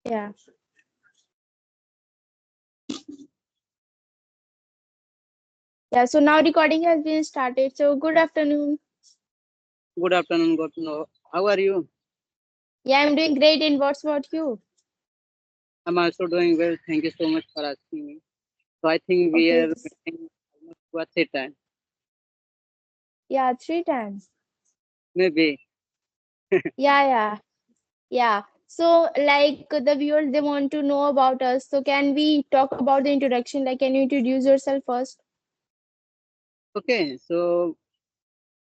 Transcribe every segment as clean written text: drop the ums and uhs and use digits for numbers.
Yeah. Yeah. So now recording has been started. So good afternoon. Good afternoon, good to know. How are you? Yeah, I'm doing great. And what's about you? I'm also doing well. Thank you so much for asking me. So I think we Okay. are meeting almost what's it time? Yeah, 3 times. Maybe. Yeah, yeah, yeah. So like the viewers, they want to know about us. So can we talk about the introduction? Like, can you introduce yourself first? Okay, so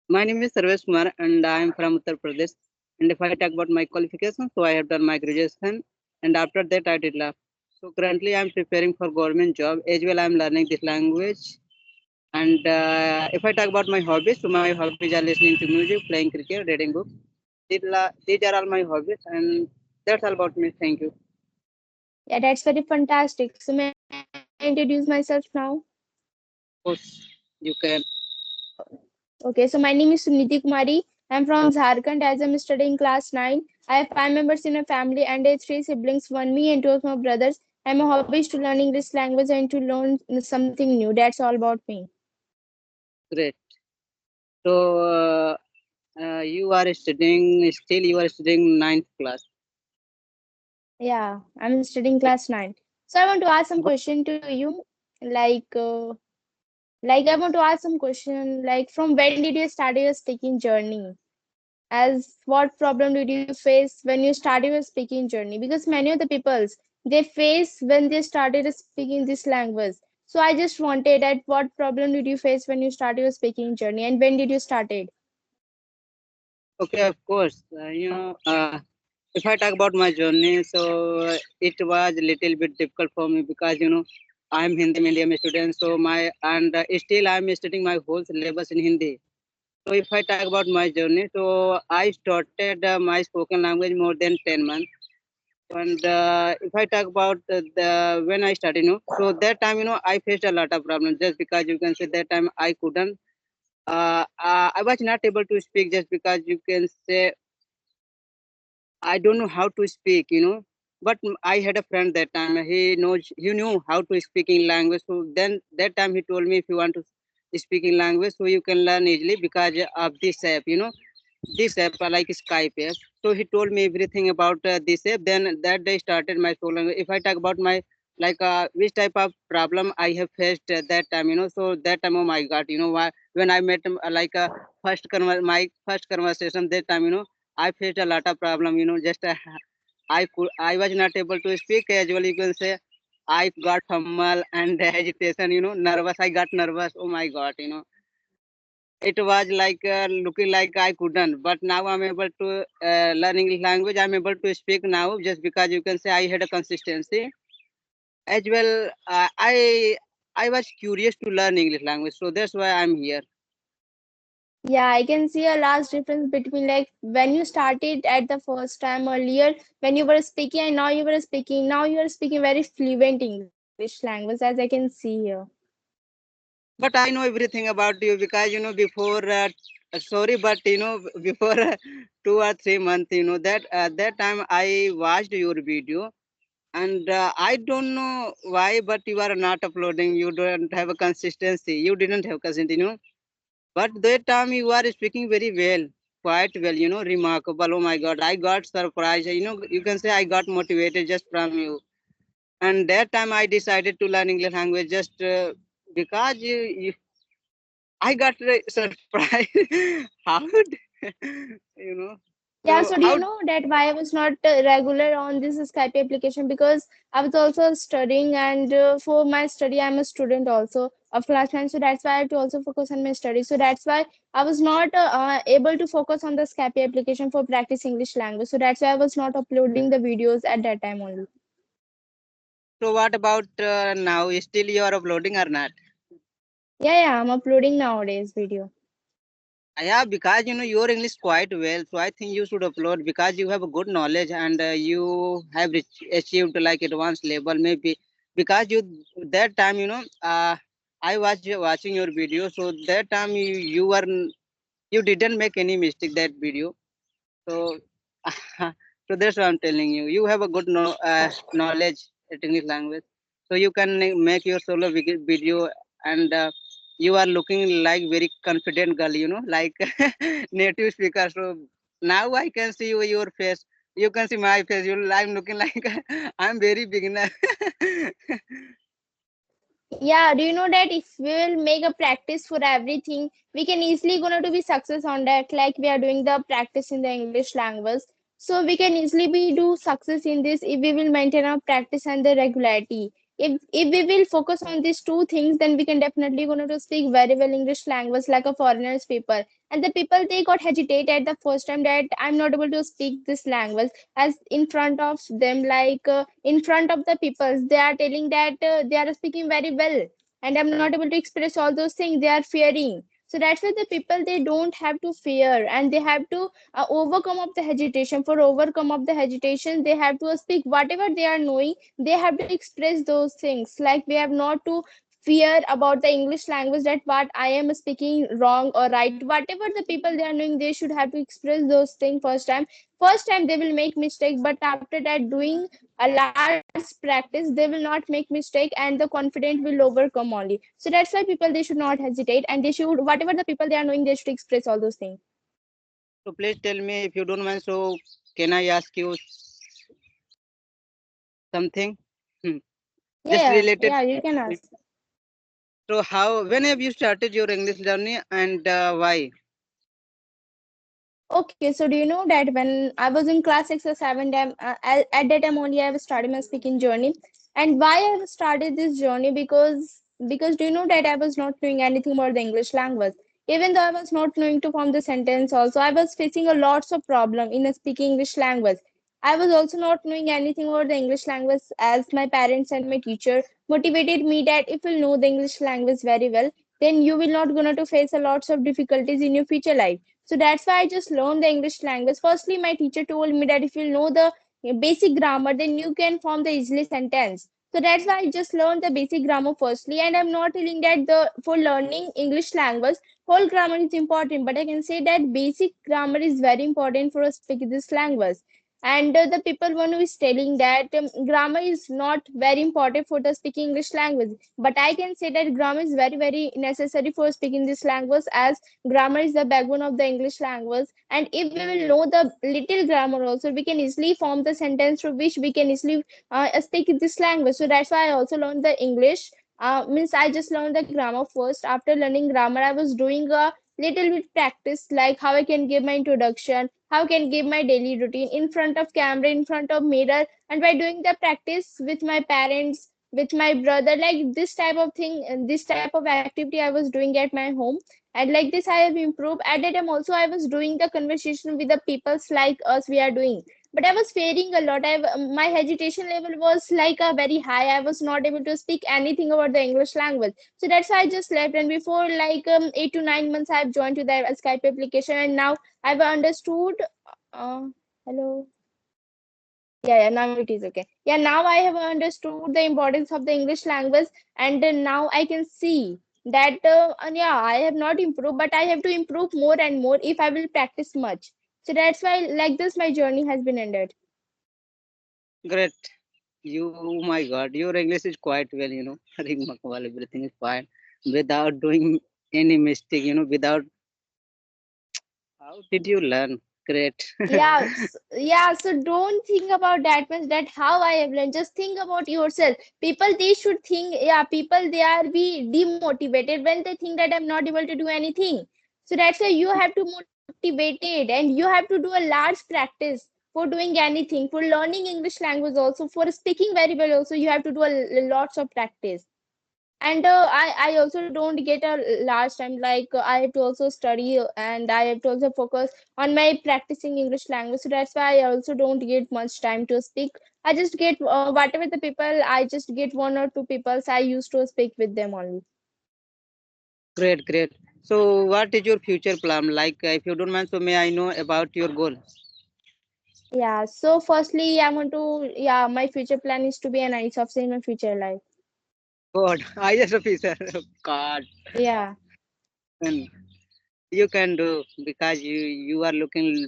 my name is Sarvesh Kumar and I am from Uttar Pradesh. And if I talk about my qualifications, so I have done my graduation and after that I did law. So currently I'm preparing for government job as well. I'm learning this language. And if I talk about my hobbies, so my hobbies are listening to music, playing cricket, reading books. These are all my hobbies, and that's all about me. Thank you. Yeah, that's very fantastic. So may I introduce myself now? Of course, you can. Okay, so my name is Suniti Kumari. I'm from Jharkhand as I'm studying class 9. I have 5 members in my family and 3 siblings, one me and two of my brothers. I'm a hobby to learn English language and to learn something new. That's all about me. Great. So you are studying. Still, you are studying ninth class. Yeah, I'm studying class 9. So I want to ask some What? question to you. Like, I want to ask some question. Like, from when did you start your speaking journey? As what problem did you face when you started your speaking journey? Because many of the peoples they face when they started speaking this language. So I just wanted at what problem did you face when you started your speaking journey and when did you started? Okay, of course. If I talk about my journey, so it was a little bit difficult for me because I'm Hindi medium student. So my and still I'm studying my whole syllabus in Hindi. So if I talk about my journey, so I started my spoken language more than 10 months. And if I talk about the when I started, so that time, I faced a lot of problems just because you can say that time I couldn't. I was not able to speak just because you can say I don't know how to speak. But I had a friend that time. He knew how to speak in language. So then that time he told me if you want to speak in language, so you can learn easily because of this app. This app like Skype app. So he told me everything about this app. Then that day started my soul language. If I talk about my like which type of problem I have faced that time. So that time, oh my God, why when I met him, my first conversation that time, I faced a lot of problem. Just I was not able to speak casually. You can say I got fumble and hesitation. Nervous. I got nervous. Oh my God. It was like looking like I couldn't, but now I'm able to learn English language. I'm able to speak now just because you can say I had a consistency as well. I was curious to learn English language, so that's why I'm here. Yeah, I can see a large difference between like when you started at the first time earlier when you were speaking and now you are speaking very fluent English language as I can see here. But I know everything about you because before. Sorry, but before 2 or 3 months, that time I watched your video. And I don't know why, but you are not uploading. You don't have a consistency. You didn't have consistency. But that time you are speaking very well, quite well. Remarkable. Oh my God, I got surprised. You can say I got motivated just from you. And that time I decided to learn English language just because I got surprised. How? you know. Yeah, So so do you how? know that why I was not regular on this Skype application because I was also studying and for my study I'm a student also of class 9, so that's why I have to also focus on my study. So that's why I was not able to focus on the Skype application for practice English language. So that's why I was not uploading the videos at that time only. So what about now? Still you are uploading or not? Yeah, yeah, I'm uploading nowadays video. Yeah, because your English quite well, so I think you should upload because you have a good knowledge and you have achieved like advanced level maybe because you that time I was watching your video, so that time you didn't make any mistake that video, so So that's what I'm telling you. You have a good knowledge at English language, so you can make your solo video, and you are looking like very confident girl. You know, like native speaker. So now I can see your face. You can see my face. I'm looking like I'm very beginner. Yeah, do you know that if we will make a practice for everything, we can easily gonna to be success on that. Like we are doing the practice in the English language, so we can easily be do success in this if we will maintain our practice and the regularity. If we will focus on these two things, then we can definitely gonna to speak very well English language like a foreigner's people. And the people they got hesitate at the first time that I'm not able to speak this language as in front of them, like in front of the people they are telling that they are speaking very well and I'm not able to express all those things, they are fearing. So that's why the people they don't have to fear and they have to overcome of the hesitation. For overcome of the hesitation they have to speak whatever they are knowing, they have to express those things. Like we have not to fear about the English language that what I am speaking wrong or right, whatever the people they are knowing, they should have to express those things first time they will make mistake, but after that doing a large practice they will not make mistake and the confident will overcome only. So that's why people they should not hesitate and they should whatever the people they are knowing they should express all those things. So please tell me if you don't mind. So can I ask you something? Hmm. Just Yeah, related. yeah, you can ask. So how when have you started your English journey, and why? Okay, so do you know that when I was in class 6 or 7, at that time only I was starting my speaking journey. And why I have started this journey? Because do you know that I was not knowing anything about the English language. Even though I was not knowing to form the sentence, also I was facing a lots of problem in speaking English language. I was also not knowing anything about the English language as my parents and my teacher motivated me that if you know the English language very well, then you will not gonna to face a lots of difficulties in your future life. So that's why I just learned the English language. Firstly, my teacher told me that if you know the basic grammar, then you can form the easily sentence. So that's why I just learned the basic grammar firstly. And I'm not telling that the for learning English language, whole grammar is important, but I can say that basic grammar is very important for us speaking this language. And the people one who is telling that grammar is not very important for the speaking English language, but I can say that grammar is very very necessary for speaking this language as grammar is the backbone of the English language. And if we will know the little grammar also, we can easily form the sentence through which we can easily speak this language. So that's why I also learned the English. Means I just learned the grammar first. After learning grammar, I was doing a little bit practice, like how I can give my introduction, how I can give my daily routine in front of camera, in front of mirror, and by doing the practice with my parents, with my brother, like this type of thing, and this type of activity I was doing at my home. And like this I have improved. At that time also I was doing the conversation with the peoples like us we are doing, but I was failing a lot. My hesitation level was like a very high. I was not able to speak anything about the English language. So that's why I just left. And before like 8 to 9 months I've joined to the Skype application, and now I've understood. uh, Hello. Yeah, now it is okay. Yeah, now I have understood the importance of the English language, and now I can see that, yeah, I have not improved, but I have to improve more and more if I will practice much. So that's why, like this, my journey has been ended. Great. You, oh my God, your English is quite well. Remarkable. Everything is fine without doing any mistake. Without. How did you learn? Great. Yeah, yeah. So don't think about that much. That how I have learned. Just think about yourself. People they should think. Yeah, people they are be demotivated when they think that I'm not able to do anything. So that's why you have to motivate it, and you have to do a large practice for doing anything. For learning English language also, for speaking very well also, you have to do a lots of practice. And I also don't get a large time, like I have to also study and I have to also focus on my practicing English language. So that's why I also don't get much time to speak. I just get whatever the people, I just get 1 or 2 people I used to speak with them only. Great, great. So, what is your future plan? Like, if you don't mind, so may I know about your goal? Yeah, so firstly I want to, yeah, my future plan is to be an ICE officer in my future life. God, IS officer. God. Yeah. Hmm. You can do because you are looking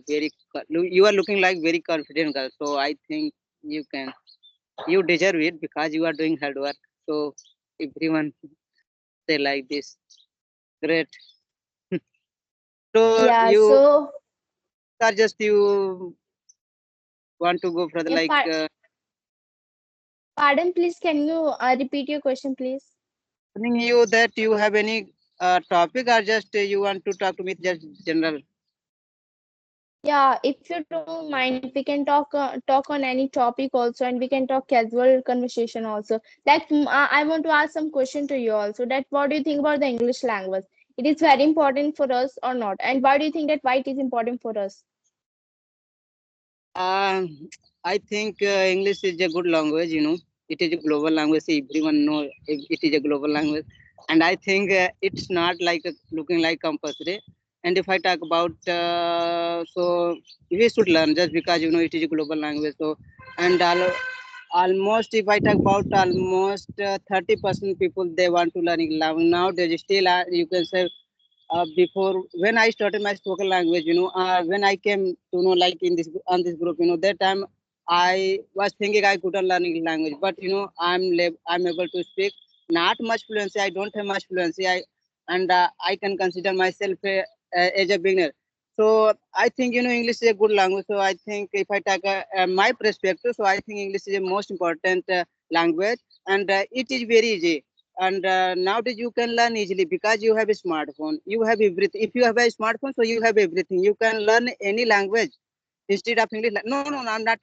you are looking like very confident girl. So I think you can. You deserve it because you are doing hard work. So everyone say like this. Great. So Yeah, you so are just you want to go for the yeah, like pardon, please, can you repeat your question, please? telling you that you have any topic or just you want to talk to me just general. Yeah, if you don't mind, we can talk on any topic also, and we can talk casual conversation also. Like, I want to ask some question to you also. That what do you think about the English language? It is very important for us or not? And why do you think that why it is important for us? Um, I think English is a good language. You know, it is a global language. Everyone know it is a global language, and I think it's not like looking like compulsory. And if I talk about, so we should learn just because you know it is a global language. So, and almost if I talk about almost 30% people they want to learn English language now. They still are, you can say before when I started my spoken language, when I came to know like in this on this group, that time I was thinking I couldn't learn English language, but I'm able to speak not much fluency. I don't have much fluency. And I can consider myself as a beginner. So I think English is a good language. So I think if I take my perspective, so I think English is the most important language, and it is very easy. And nowadays you can learn easily because you have a smartphone. You have everything. If you have a smartphone, so you have everything. You can learn any language instead of English. No, no, no, I'm not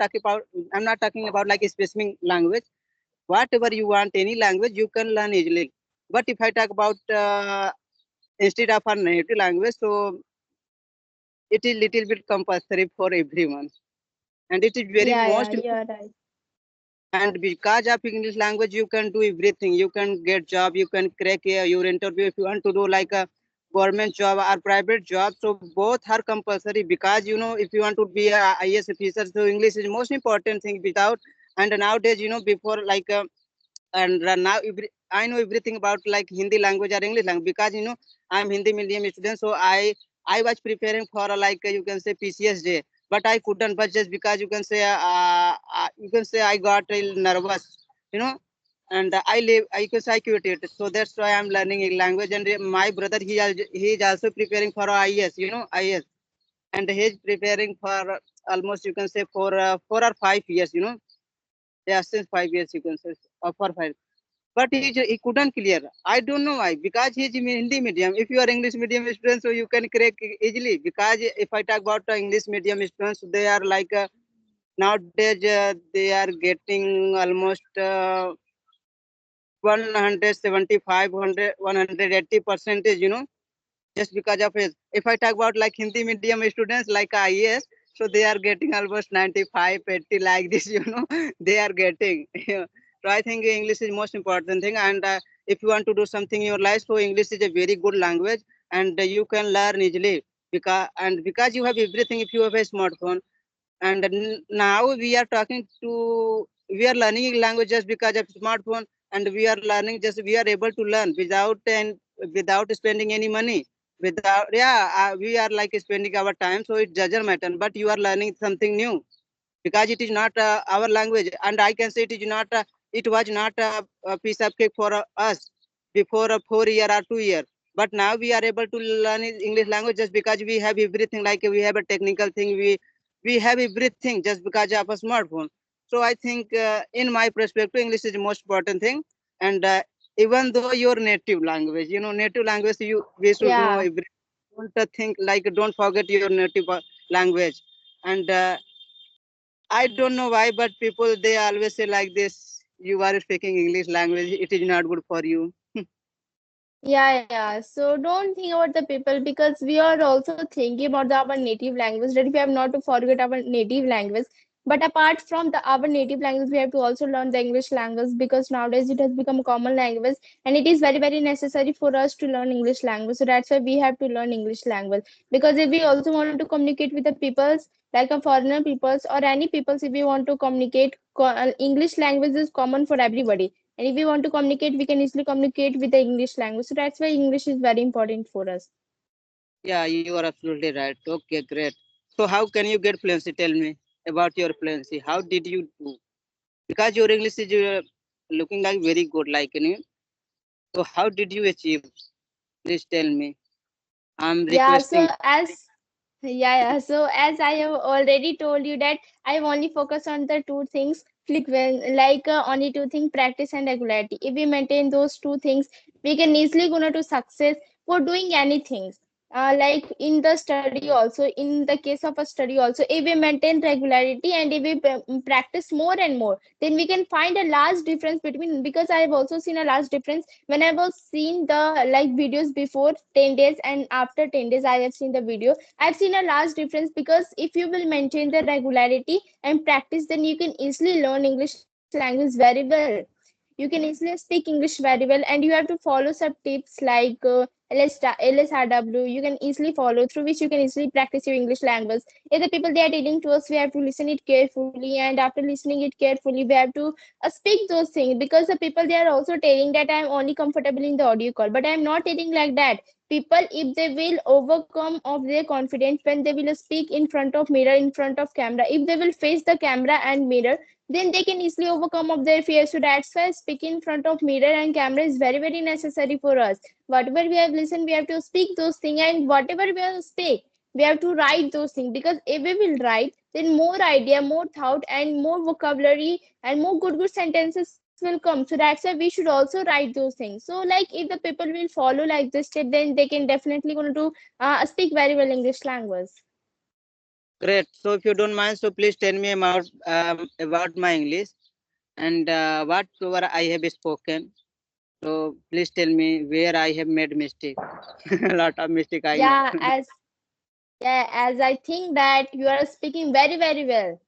talking about like a specific language. Whatever you want, any language you can learn easily. But if I talk about instead of a native language, so it is little bit compulsory for everyone, and it is very Yeah, most yeah, important. you're right. And because of English language, you can do everything. You can get job. You can crack your interview if you want to do like a government job or private job. So both are compulsory because if you want to be a IS officer, so English is most important thing. Without and nowadays before like and now I know everything about like Hindi language or English language because I'm Hindi medium student. So I was preparing for like you can say PCS day, but I couldn't. But just because you can say I got a little nervous, you know, and I live I can say I quit it. So that's why I'm learning a language. And my brother he is also preparing for IS, IS, and he's preparing for almost you can say for 4 or 5 years, yeah, since 5 years you can say for 5, but he couldn't clear. I don't know why. Because he's in Hindi medium. If you are English medium student, so you can crack easily. Because if I talk about English medium students, they are like nowadays they are getting almost 175, 180 percentage. Just because of his. If I talk about like Hindi medium students like IAS, so they are getting almost 95, 80 like this, they are getting. So I think English is most important thing. And if you want to do something in your life, so English is a very good language, and you can learn easily because you have everything if you have a smartphone. And now we are learning language just because of smartphone, and we are learning just we are able to learn without spending any money. Without we are like spending our time, so it doesn't matter. But you are learning something new because it is not our language, and I can say it was not a piece of cake for us before a 4 year or 2 year. But now we are able to learn English language just because we have everything. Like we have a technical thing, we have everything just because of a smartphone. So I think in my perspective, English is the most important thing. And even though your native language, native language, we should know Yeah. every. Don't think like don't forget your native language. And I don't know why, but people they always say like this: you are speaking English language, it is not good for you. Yeah, yeah. So don't think about the people because we are also thinking about our native language that we have not to forget our native language. But apart from our native language, we have to also learn the English language because nowadays it has become a common language and it is very, very necessary for us to learn English language. So that's why we have to learn English language. Because if we also want to communicate with the peoples, like a foreigner peoples or any peoples, if we want to communicate, English language is common for everybody, and if we want to communicate, we can easily communicate with the English language. So that's why English is very important for us. Yeah, you are absolutely right. Okay, great. So how can you get fluency? Tell me about your fluency. How did you do? Because your English is looking like very good, like you know. So how did you achieve? Please tell me. I'm Yeah, requesting. so as so as I have already told you that I only focus on the two things, only two things, practice and regularity. If we maintain those two things, we can easily go to success for doing anything. Like in the study also, in the case of a study also, if we maintain regularity and if we practice more and more, then we can find a large difference between. Because I have also seen a large difference when I was seeing the like videos before 10 days and after 10 days I have seen the video. I've seen a large difference because if you will maintain the regularity and practice, then you can easily learn English language very well. You can easily speak English very well, and you have to follow some tips like LSRW. You can easily follow, through which you can easily practice your English language. If the people they are telling to us, we have to listen it carefully, and after listening it carefully, we have to speak those things, because the people they are also telling that I am only comfortable in the audio call, but I am not telling like that. People, if they will overcome of their confidence when they will speak in front of mirror, in front of camera, if they will face the camera and mirror, then they can easily overcome of their fear. So that's why speaking in front of mirror and camera is very very necessary for us. Whatever we have listened, we have to speak those things, and whatever we have to speak, we have to write those things, because if we will write, then more idea, more thought, and more vocabulary and more good sentences will come. So that's why we should also write those things. So like if the people will follow like this step, then they can definitely going to speak very well English language. Great. So if you don't mind, so please tell me about my English and whatever I have spoken. So please tell me where I have made mistake. A lot of mistake I know. Yeah, as I think that you are speaking very very well.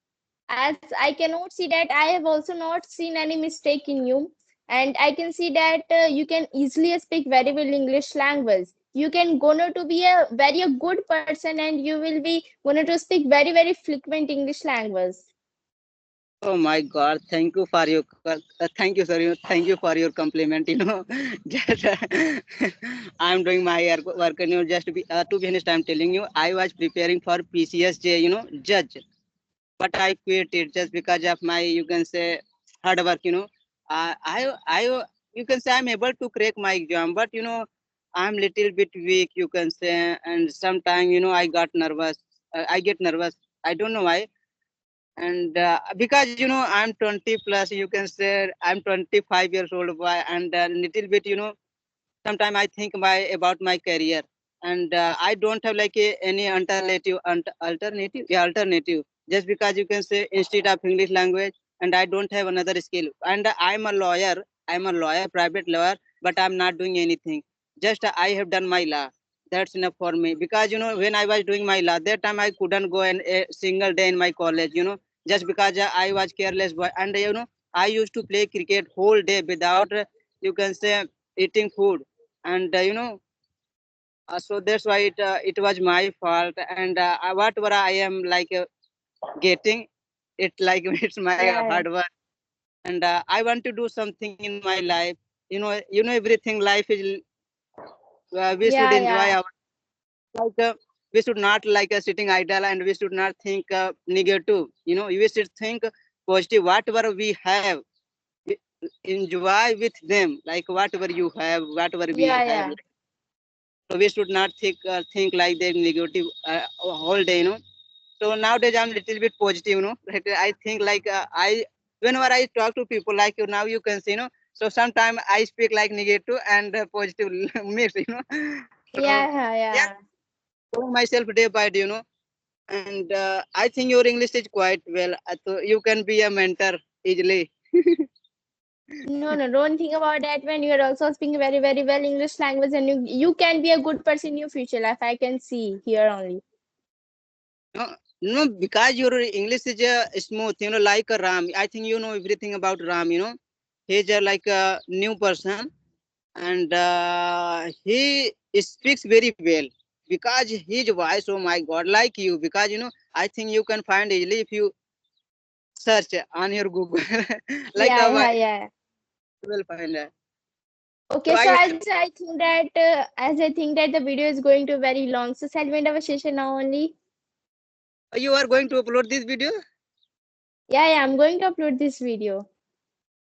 As I cannot see that, I have also not seen any mistake in you, and I can see that you can easily speak very well English language. You can gonna to be a very a good person, and you will be gonna to speak very very fluent English language. Oh my God! Thank you for your thank you, sir. Thank you for your compliment. You know, just I'm doing my work, and to be honest, I'm telling you, I was preparing for PCSJ. You know, judge, but I quit it just because of my, you can say, hard work. You know, you can say I'm able to crack my exam, but you know, I'm little bit weak. You can say, and sometimes you know, I got nervous. I get nervous. I don't know why, and because you know I'm 20 plus, you can say I'm 25 years old boy, and little bit, you know, sometimes I think about my career, and I don't have like any alternative, yeah, alternative, just because you can say instead of English language, and I don't have another skill, and I'm a lawyer, private lawyer, but I'm not doing anything, just I have done my law. That's enough for me, because you know when I was doing my law, that time I couldn't go in a single day in my college, you know, just because I was careless boy, and you know I used to play cricket whole day without you can say eating food, and you know, so that's why it was my fault, and whatever I am like getting it, like it's my Yeah, hard work, and I want to do something in my life. You know everything life is, we should yeah, enjoy yeah, our, like we should not like sitting idle, and we should not think negative. You know, we should think positive. Whatever we have, we enjoy with them, like whatever you have, whatever we yeah, have. yeah. So we should not think like that negative whole day, you know. So nowadays I'm little bit positive, you know. Like, I think like I whenever I talk to people like you now, you can see, you know. So sometimes I speak like negative and positive mix, you know. So Yeah, yeah, yeah, yeah. growing myself day by day, you know. And I think your English is quite well. So you can be a mentor easily. No, no, don't think about that. When you are also speaking very, very well English language, and you can be a good person in your future life. I can see here only. No, no, because your English is smooth, you know, like a Ram. I think you know everything about Ram, you know. He's like a new person, and he speaks very well because his voice, oh my God, like you. Because you know, I think you can find easily if you search on your Google, like Yeah, a voice, yeah, yeah. you will find. Okay, so as I think that the video is going to very long, so shall we end our session now only? You are going to upload this video? Yeah, I'm going to upload this video.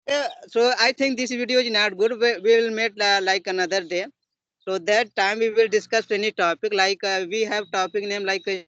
Yeah, so I think this video is not good. We will meet like another day. So that time we will discuss any topic. Like we have topic name like